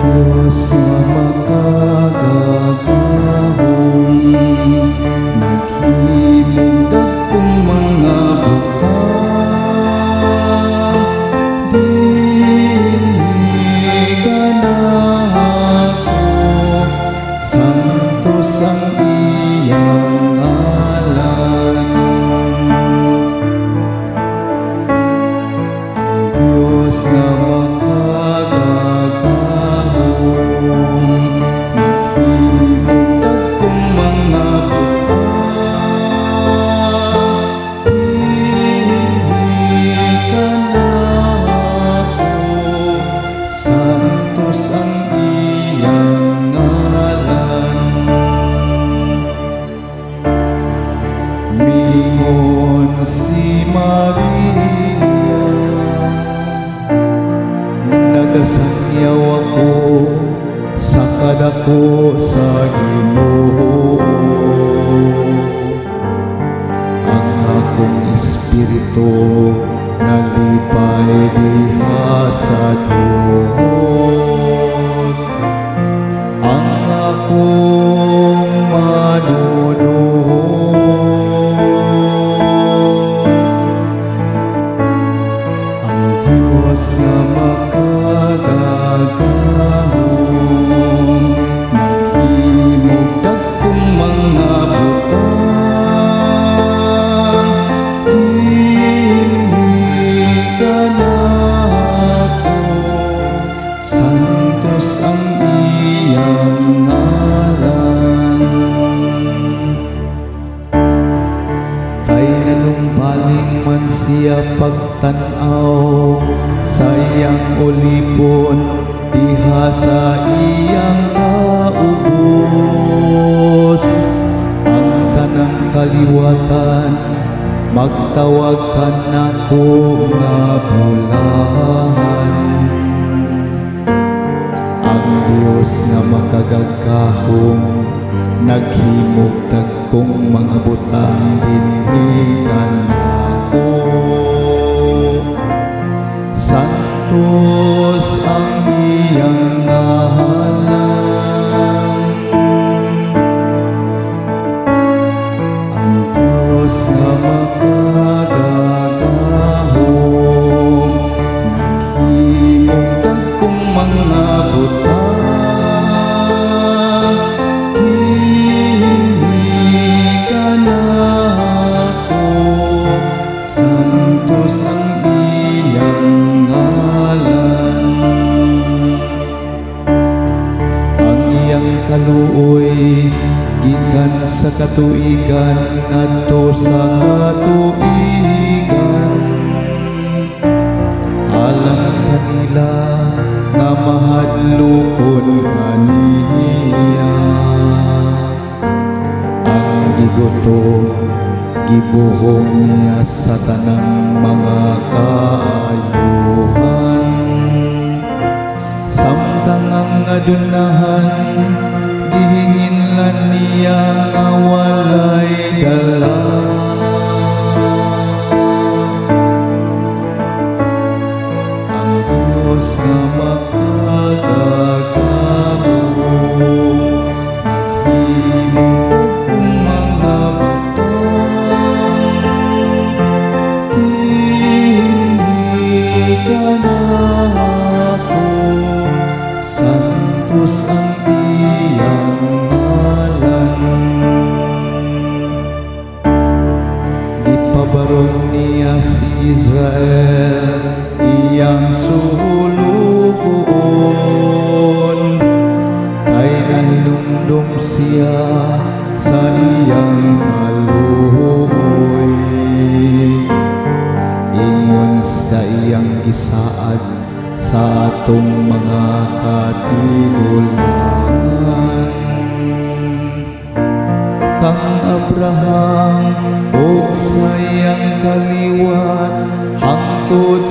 Diyos na makagagahong naghimong dakong mga butang, dinigan ako, santos ang iyang ngalan. Ang Diyos na mingon si Maria, nagasanyaw ako sa kadako sa Ginoo. Ang akong espiritu nalipay diha sa Dios. Ang akong manunod, Diyos na makagagahong naghimog dakong mga butang, dinigan ako, santos ang iyang ngalan. Kay nanumpaling man siya pagtanaw sa iyang ulipon diha sa iyang kaubos, ang tanang kaliwatan magtawag kanako nga bulahan. Ang Diyos nga makagagahong naghimog dakong mga butang, dinigan ako, santos ang iyang ngalan. Ang Diyos na makagagahong naghimog dakong mga butang, dinigan ako, santos ang iyang ngalan. Ang iyang kaluoy gikan sa katuigan ngadto sa katuigan, alang kanila nga mahadlokon kaniya. Ang gigutom gibuhong niya sa tanang mga kaayuhan, samtang ang adunahan gihinginlan niya nga walay dala. Ang Diyos na makagagahong naghimog dakong mga butang, dinigan ako, santos ang iyang ngalan. Ipabarog niya si Israel iyang sulugoon, kay nahinumdum siya sa iyang kaluoy. Ingon sa iyang gisaad sa atong mga katigulangan. Abraham ug sa iyang kaliwat hangtod